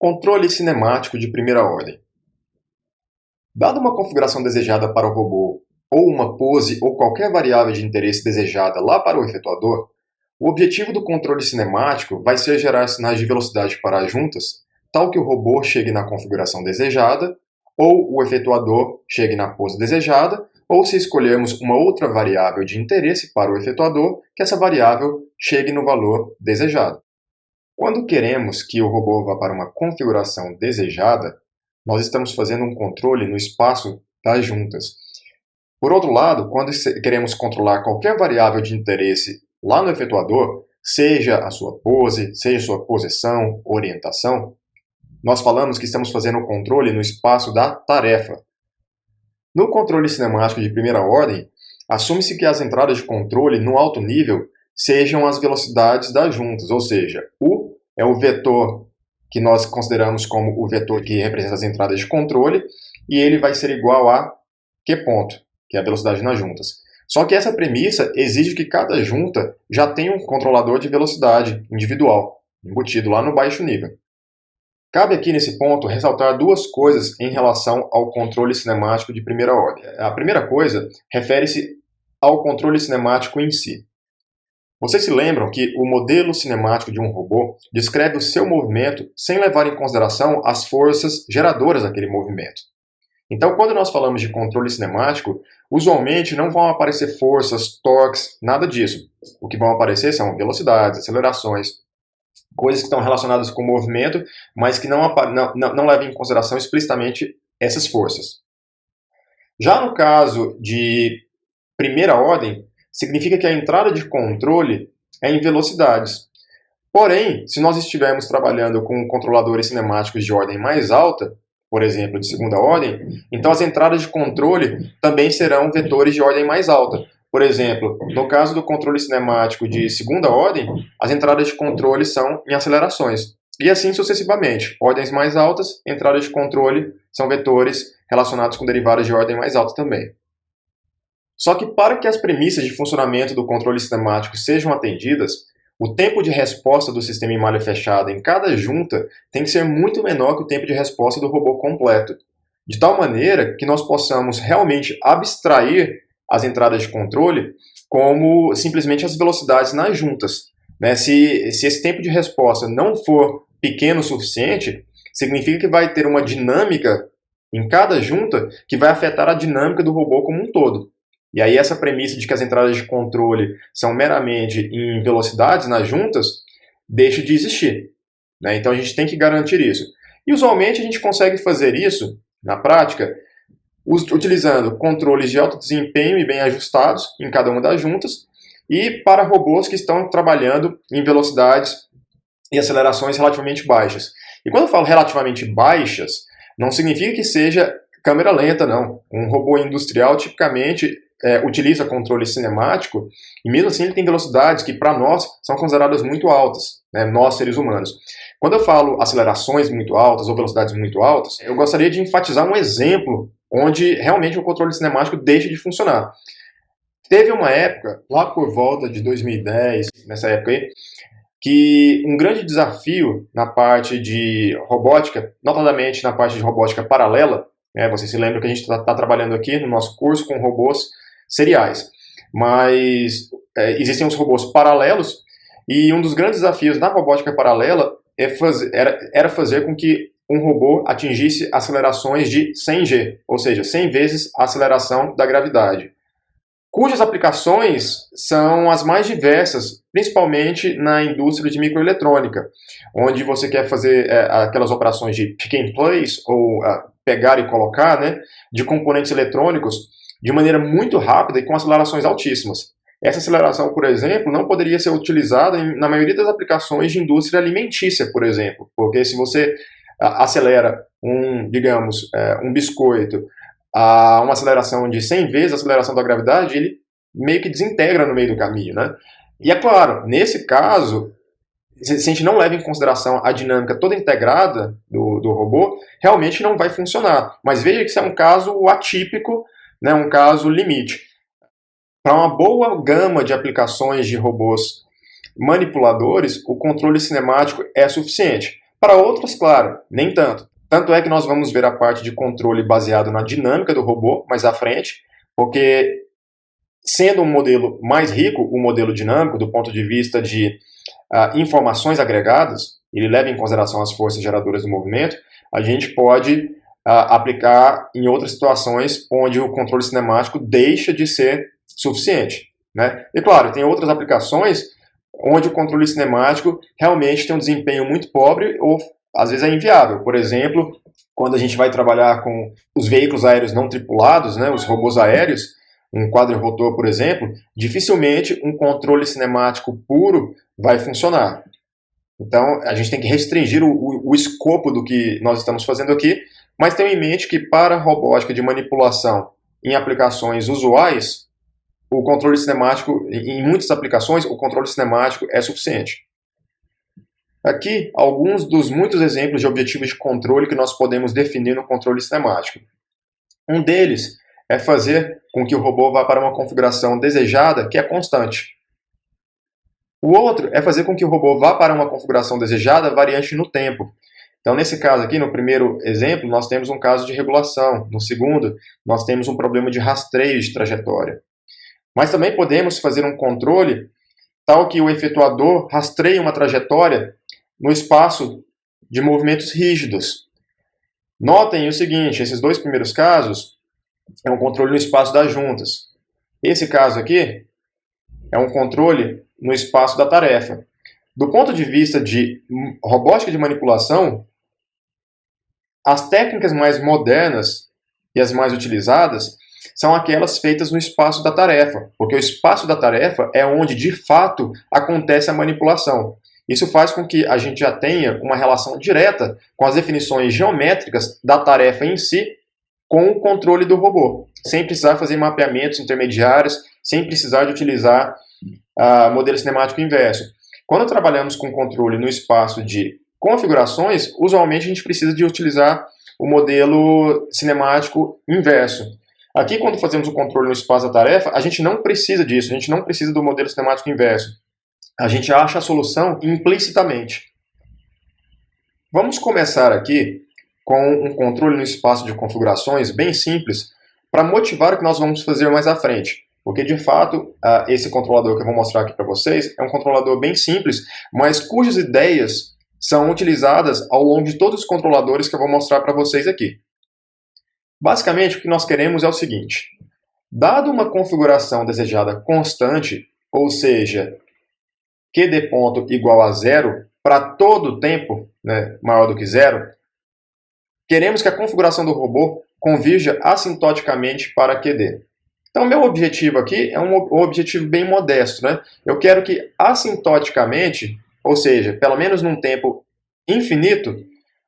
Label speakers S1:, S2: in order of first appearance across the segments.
S1: Controle cinemático de primeira ordem. Dada uma configuração desejada para o robô, ou uma pose ou qualquer variável de interesse desejada lá para o efetuador, o objetivo do controle cinemático vai ser gerar sinais de velocidade para as juntas, tal que o robô chegue na configuração desejada, ou o efetuador chegue na pose desejada, ou se escolhermos uma outra variável de interesse para o efetuador, que essa variável chegue no valor desejado. Quando queremos que o robô vá para uma configuração desejada, nós estamos fazendo um controle no espaço das juntas. Por outro lado, quando queremos controlar qualquer variável de interesse lá no efetuador, seja a sua pose, seja a sua posição, orientação, nós falamos que estamos fazendo o controle no espaço da tarefa. No controle cinemático de primeira ordem, assume-se que as entradas de controle no alto nível sejam as velocidades das juntas, ou seja, U é o vetor que nós consideramos como o vetor que representa as entradas de controle, e ele vai ser igual a Q ponto, que é a velocidade nas juntas. Só que essa premissa exige que cada junta já tenha um controlador de velocidade individual, embutido lá no baixo nível. Cabe aqui nesse ponto ressaltar duas coisas em relação ao controle cinemático de primeira ordem. A primeira coisa refere-se ao controle cinemático em si. Vocês se lembram que o modelo cinemático de um robô descreve o seu movimento sem levar em consideração as forças geradoras daquele movimento. Então, quando nós falamos de controle cinemático, usualmente não vão aparecer forças, torques, nada disso. O que vão aparecer são velocidades, acelerações, coisas que estão relacionadas com o movimento, mas que não levam em consideração explicitamente essas forças. Já no caso de primeira ordem, significa que a entrada de controle é em velocidades. Porém, se nós estivermos trabalhando com controladores cinemáticos de ordem mais alta, por exemplo, de segunda ordem, então as entradas de controle também serão vetores de ordem mais alta. Por exemplo, no caso do controle cinemático de segunda ordem, as entradas de controle são em acelerações. E assim sucessivamente. Ordens mais altas, entradas de controle são vetores relacionados com derivadas de ordem mais alta também. Só que para que as premissas de funcionamento do controle cinemático sejam atendidas, o tempo de resposta do sistema em malha fechada em cada junta tem que ser muito menor que o tempo de resposta do robô completo, de tal maneira que nós possamos realmente abstrair as entradas de controle como simplesmente as velocidades nas juntas. Se esse tempo de resposta não for pequeno o suficiente, significa que vai ter uma dinâmica em cada junta que vai afetar a dinâmica do robô como um todo. E aí essa premissa de que as entradas de controle são meramente em velocidades nas juntas deixa de existir. Então a gente tem que garantir isso. E usualmente a gente consegue fazer isso, na prática, utilizando controles de alto desempenho e bem ajustados em cada uma das juntas, e para robôs que estão trabalhando em velocidades e acelerações relativamente baixas. E quando eu falo relativamente baixas, não significa que seja câmera lenta, não. Um robô industrial tipicamente utiliza controle cinemático, e mesmo assim ele tem velocidades que para nós são consideradas muito altas, nós seres humanos. Quando eu falo acelerações muito altas ou velocidades muito altas, eu gostaria de enfatizar um exemplo onde realmente o controle cinemático deixa de funcionar. Teve uma época, lá por volta de 2010, nessa época aí, que um grande desafio na parte de robótica, notadamente na parte de robótica paralela, vocês se lembram que a gente está trabalhando aqui no nosso curso com robôs seriais, mas existem os robôs paralelos, e um dos grandes desafios na robótica paralela era fazer com que um robô atingisse acelerações de 100G, ou seja, 100 vezes a aceleração da gravidade, cujas aplicações são as mais diversas, principalmente na indústria de microeletrônica, onde você quer fazer aquelas operações de pick and place, ou pegar e colocar, de componentes eletrônicos de maneira muito rápida e com acelerações altíssimas. Essa aceleração, por exemplo, não poderia ser utilizada na maioria das aplicações de indústria alimentícia, por exemplo, porque se você acelera um biscoito a uma aceleração de 100 vezes a aceleração da gravidade, ele meio que desintegra no meio do caminho, E é claro, nesse caso, se a gente não leva em consideração a dinâmica toda integrada do robô, realmente não vai funcionar. Mas veja que isso é um caso atípico, um caso limite. Para uma boa gama de aplicações de robôs manipuladores, o controle cinemático é suficiente. Para outras, claro, nem tanto. Tanto é que nós vamos ver a parte de controle baseado na dinâmica do robô mais à frente, porque sendo um modelo mais rico, o modelo dinâmico, do ponto de vista de informações agregadas, ele leva em consideração as forças geradoras do movimento, a gente pode aplicar em outras situações onde o controle cinemático deixa de ser suficiente, né? E claro, tem outras aplicações onde o controle cinemático realmente tem um desempenho muito pobre ou às vezes é inviável. Por exemplo, quando a gente vai trabalhar com os veículos aéreos não tripulados, né, os robôs aéreos, um quadrirotor, por exemplo, dificilmente um controle cinemático puro vai funcionar. Então, a gente tem que restringir o escopo do que nós estamos fazendo aqui, mas tenha em mente que para a robótica de manipulação em aplicações usuais, o controle cinemático, em muitas aplicações, o controle cinemático é suficiente. Aqui, alguns dos muitos exemplos de objetivos de controle que nós podemos definir no controle cinemático. Um deles é fazer com que o robô vá para uma configuração desejada que é constante. O outro é fazer com que o robô vá para uma configuração desejada variante no tempo. Então, nesse caso aqui, no primeiro exemplo, nós temos um caso de regulação. No segundo, nós temos um problema de rastreio de trajetória. Mas também podemos fazer um controle tal que o efetuador rastreie uma trajetória no espaço de movimentos rígidos. Notem o seguinte, esses dois primeiros casos é um controle no espaço das juntas. Esse caso aqui é um controle no espaço da tarefa. Do ponto de vista de robótica de manipulação, as técnicas mais modernas e as mais utilizadas são aquelas feitas no espaço da tarefa, porque o espaço da tarefa é onde, de fato, acontece a manipulação. Isso faz com que a gente já tenha uma relação direta com as definições geométricas da tarefa em si com o controle do robô, sem precisar fazer mapeamentos intermediários, sem precisar de utilizar modelo cinemático inverso. Quando trabalhamos com controle no espaço de configurações, usualmente a gente precisa de utilizar o modelo cinemático inverso. Aqui, quando fazemos o controle no espaço da tarefa, a gente não precisa disso, a gente não precisa do modelo cinemático inverso. A gente acha a solução implicitamente. Vamos começar aqui com um controle no espaço de configurações bem simples para motivar o que nós vamos fazer mais à frente. Porque, de fato, esse controlador que eu vou mostrar aqui para vocês é um controlador bem simples, mas cujas ideias são utilizadas ao longo de todos os controladores que eu vou mostrar para vocês aqui. Basicamente, o que nós queremos é o seguinte. Dado uma configuração desejada constante, ou seja, QD ponto igual a zero, para todo o tempo, né, maior do que zero, queremos que a configuração do robô convirja assintoticamente para QD. Então, meu objetivo aqui é um objetivo bem modesto, né? Eu quero que assintoticamente, ou seja, pelo menos num tempo infinito,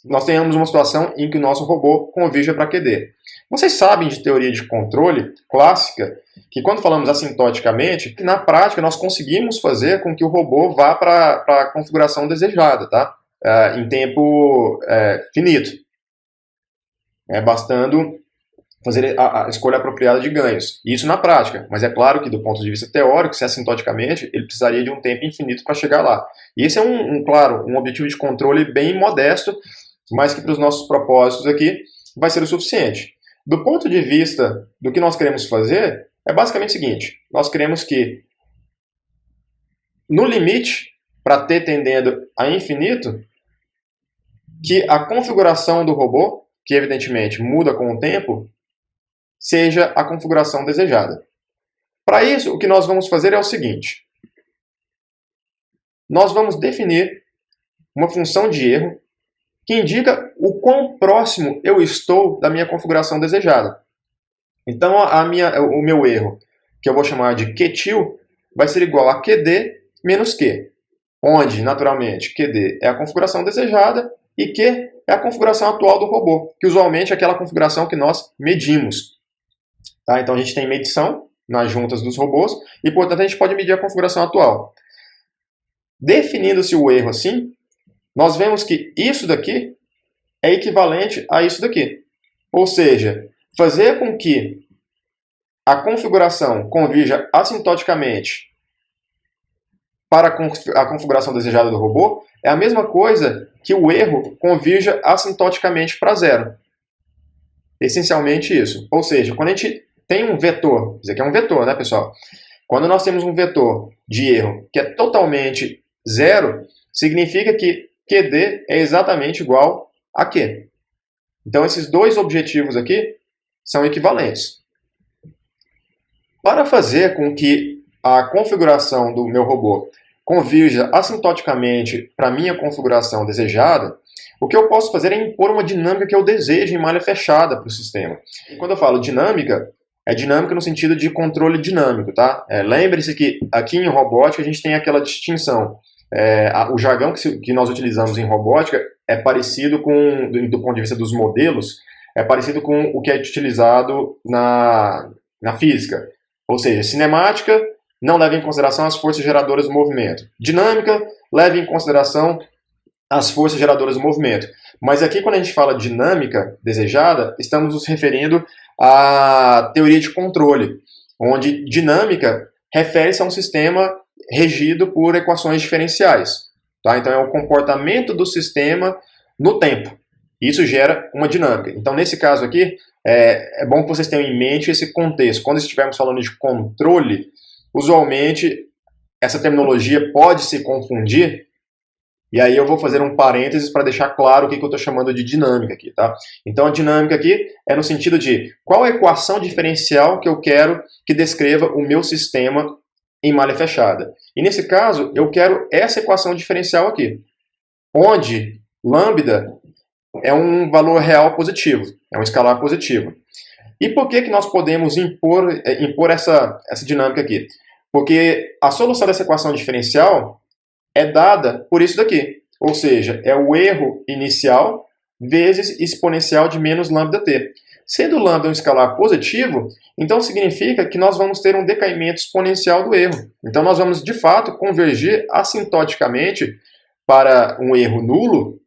S1: nós tenhamos uma situação em que o nosso robô convirja para QD. Vocês sabem de teoria de controle clássica que quando falamos assintoticamente, na prática nós conseguimos fazer com que o robô vá para a configuração desejada, tá? Em tempo finito. Bastando fazer a escolha apropriada de ganhos. Isso na prática, mas é claro que do ponto de vista teórico, se assintoticamente, ele precisaria de um tempo infinito para chegar lá. E esse é claro, um objetivo de controle bem modesto, mas que para os nossos propósitos aqui vai ser o suficiente. Do ponto de vista do que nós queremos fazer, é basicamente o seguinte, nós queremos que no limite, para t tendendo a infinito, que a configuração do robô, que evidentemente muda com o tempo, seja a configuração desejada. Para isso, o que nós vamos fazer é o seguinte. Nós vamos definir uma função de erro que indica o quão próximo eu estou da minha configuração desejada. Então, o meu erro, que eu vou chamar de QTIL, vai ser igual a QD menos Q, onde, naturalmente, QD é a configuração desejada e Q é a configuração atual do robô, que usualmente é aquela configuração que nós medimos. Tá? Então, a gente tem medição nas juntas dos robôs e, portanto, a gente pode medir a configuração atual. Definindo-se o erro assim, nós vemos que isso daqui é equivalente a isso daqui. Ou seja, fazer com que a configuração convirja assintoticamente para a configuração desejada do robô é a mesma coisa que o erro convirja assintoticamente para zero. Essencialmente isso. Ou seja, quando a gente tem um vetor, isso aqui é um vetor, né, pessoal? Quando nós temos um vetor de erro que é totalmente zero, significa que QD é exatamente igual a Q. Então, esses dois objetivos aqui são equivalentes. Para fazer com que a configuração do meu robô convirja assintoticamente para a minha configuração desejada, o que eu posso fazer é impor uma dinâmica que eu desejo em malha fechada para o sistema. E quando eu falo dinâmica, é dinâmica no sentido de controle dinâmico, tá? Lembre-se que aqui em robótica a gente tem aquela distinção. O jargão que nós utilizamos em robótica é parecido com, do ponto de vista dos modelos, é parecido com o que é utilizado na física. Ou seja, cinemática não leva em consideração as forças geradoras do movimento. Dinâmica leva em consideração as forças geradoras do movimento. Mas aqui, quando a gente fala dinâmica desejada, estamos nos referindo à teoria de controle, onde dinâmica refere-se a um sistema regido por equações diferenciais. Tá? Então, é o comportamento do sistema no tempo. Isso gera uma dinâmica. Então, nesse caso aqui, é bom que vocês tenham em mente esse contexto. Quando estivermos falando de controle, usualmente essa terminologia pode se confundir, e aí eu vou fazer um parênteses para deixar claro o que eu estou chamando de dinâmica aqui, tá? Então a dinâmica aqui é no sentido de qual a equação diferencial que eu quero que descreva o meu sistema em malha fechada. E nesse caso, eu quero essa equação diferencial aqui, onde lambda é um valor real positivo, é um escalar positivo. E por que nós podemos impor essa dinâmica aqui? Porque a solução dessa equação diferencial é dada por isso daqui. Ou seja, é o erro inicial vezes exponencial de menos lambda t. Sendo lambda um escalar positivo, então significa que nós vamos ter um decaimento exponencial do erro. Então nós vamos, de fato, convergir assintoticamente para um erro nulo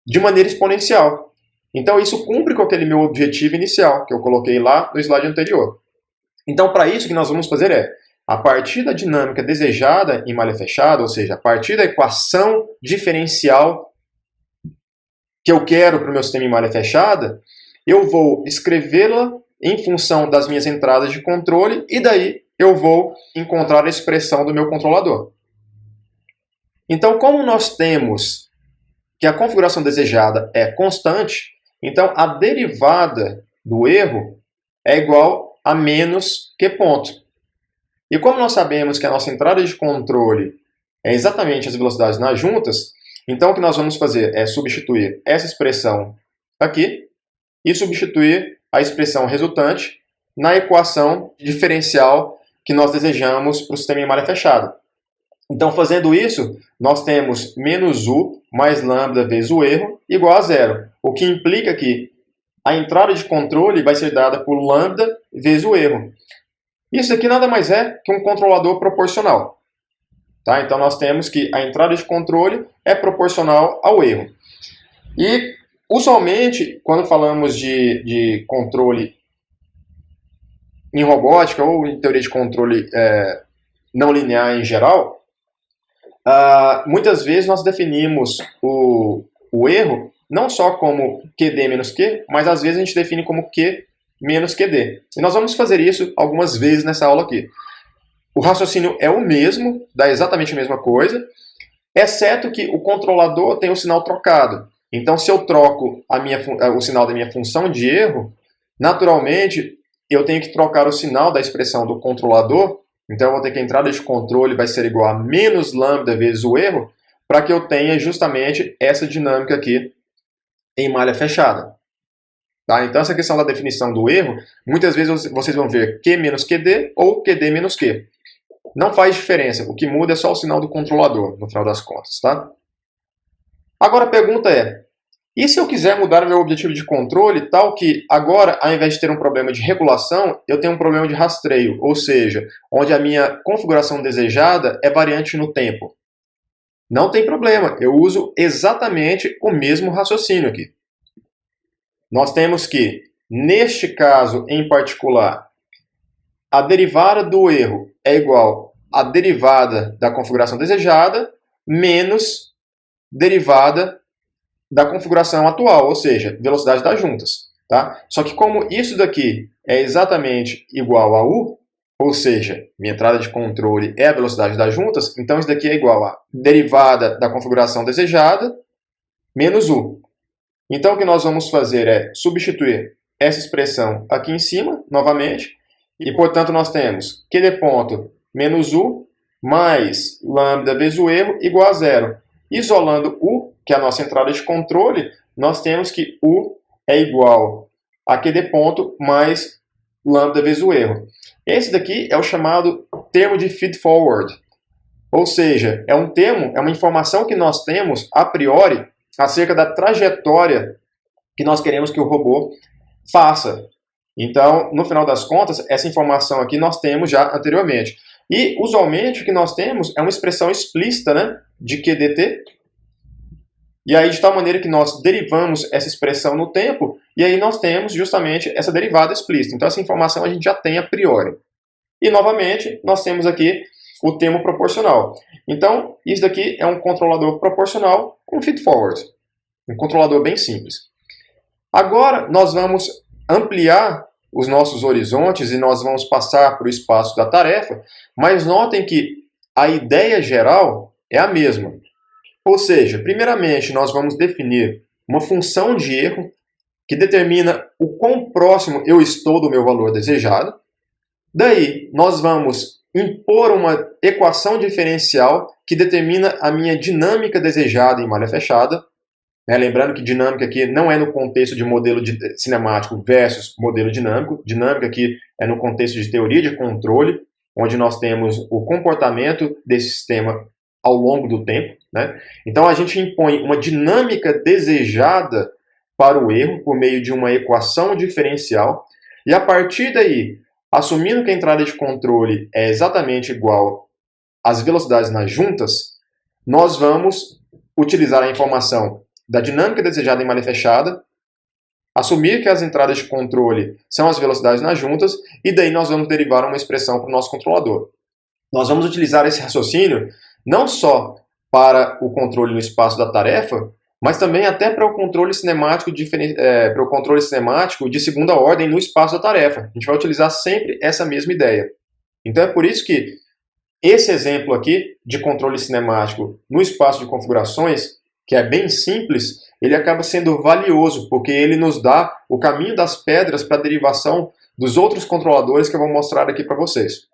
S1: de maneira exponencial. Então isso cumpre com aquele meu objetivo inicial, que eu coloquei lá no slide anterior. Então, para isso, o que nós vamos fazer é, a partir da dinâmica desejada em malha fechada, ou seja, a partir da equação diferencial que eu quero para o meu sistema em malha fechada, eu vou escrevê-la em função das minhas entradas de controle e daí eu vou encontrar a expressão do meu controlador. Então, como nós temos que a configuração desejada é constante, então a derivada do erro é igual a menos Q ponto. E como nós sabemos que a nossa entrada de controle é exatamente as velocidades nas juntas, então o que nós vamos fazer é substituir essa expressão aqui e substituir a expressão resultante na equação diferencial que nós desejamos para o sistema em malha fechada. Então, fazendo isso, nós temos menos U mais lambda vezes o erro igual a zero, o que implica que a entrada de controle vai ser dada por lambda vezes o erro. Isso aqui nada mais é que um controlador proporcional. Tá? Então, nós temos que a entrada de controle é proporcional ao erro. E, usualmente, quando falamos de controle em robótica ou em teoria de controle não linear em geral, muitas vezes nós definimos o erro não só como QD menos Q, mas às vezes a gente define como Q menos QD. E nós vamos fazer isso algumas vezes nessa aula aqui. O raciocínio é o mesmo, dá exatamente a mesma coisa, exceto que o controlador tem o sinal trocado. Então, se eu troco o sinal da minha função de erro, naturalmente eu tenho que trocar o sinal da expressão do controlador. Então, eu vou ter que a entrada de controle vai ser igual a menos lambda vezes o erro, para que eu tenha justamente essa dinâmica aqui em malha fechada. Tá? Então, essa questão da definição do erro, muitas vezes vocês vão ver Q menos QD ou QD menos Q. Não faz diferença, o que muda é só o sinal do controlador, no final das contas. Tá? Agora a pergunta é, e se eu quiser mudar o meu objetivo de controle tal que agora, ao invés de ter um problema de regulação, eu tenho um problema de rastreio, ou seja, onde a minha configuração desejada é variante no tempo? Não tem problema, eu uso exatamente o mesmo raciocínio aqui. Nós temos que, neste caso em particular, a derivada do erro é igual a derivada da configuração desejada menos derivada da configuração atual, ou seja, velocidade das juntas. Tá? Só que como isso daqui é exatamente igual a U, ou seja, minha entrada de controle é a velocidade das juntas, então isso daqui é igual a derivada da configuração desejada menos U. Então o que nós vamos fazer é substituir essa expressão aqui em cima, novamente, e portanto nós temos QD ponto menos U mais lambda vezes o erro igual a zero. Isolando U, que é a nossa entrada de controle, nós temos que U é igual a QD ponto mais lambda vezes o erro. Esse daqui é o chamado termo de feed-forward. Ou seja, é um termo, é uma informação que nós temos a priori acerca da trajetória que nós queremos que o robô faça. Então, no final das contas, essa informação aqui nós temos já anteriormente. E, usualmente, o que nós temos é uma expressão explícita, né, de QDT. E aí, de tal maneira que nós derivamos essa expressão no tempo, e aí nós temos justamente essa derivada explícita. Então, essa informação a gente já tem a priori. E, novamente, nós temos aqui o termo proporcional. Então, isso daqui é um controlador proporcional com feed-forward. Um controlador bem simples. Agora, nós vamos ampliar os nossos horizontes e nós vamos passar para o espaço da tarefa, mas notem que a ideia geral é a mesma. Ou seja, primeiramente, nós vamos definir uma função de erro que determina o quão próximo eu estou do meu valor desejado. Daí, nós vamos impor uma equação diferencial que determina a minha dinâmica desejada em malha fechada. Lembrando que dinâmica aqui não é no contexto de modelo cinemático versus modelo dinâmico. Dinâmica aqui é no contexto de teoria de controle, onde nós temos o comportamento desse sistema ao longo do tempo. Né? Então, a gente impõe uma dinâmica desejada para o erro por meio de uma equação diferencial. E a partir daí, assumindo que a entrada de controle é exatamente igual às velocidades nas juntas, nós vamos utilizar a informação da dinâmica desejada em malha fechada, assumir que as entradas de controle são as velocidades nas juntas, e daí nós vamos derivar uma expressão para o nosso controlador. Nós vamos utilizar esse raciocínio não só para o controle no espaço da tarefa, mas também até para o controle cinemático de segunda ordem no espaço da tarefa. A gente vai utilizar sempre essa mesma ideia. Então é por isso que esse exemplo aqui de controle cinemático no espaço de configurações, que é bem simples, ele acaba sendo valioso, porque ele nos dá o caminho das pedras para a derivação dos outros controladores que eu vou mostrar aqui para vocês.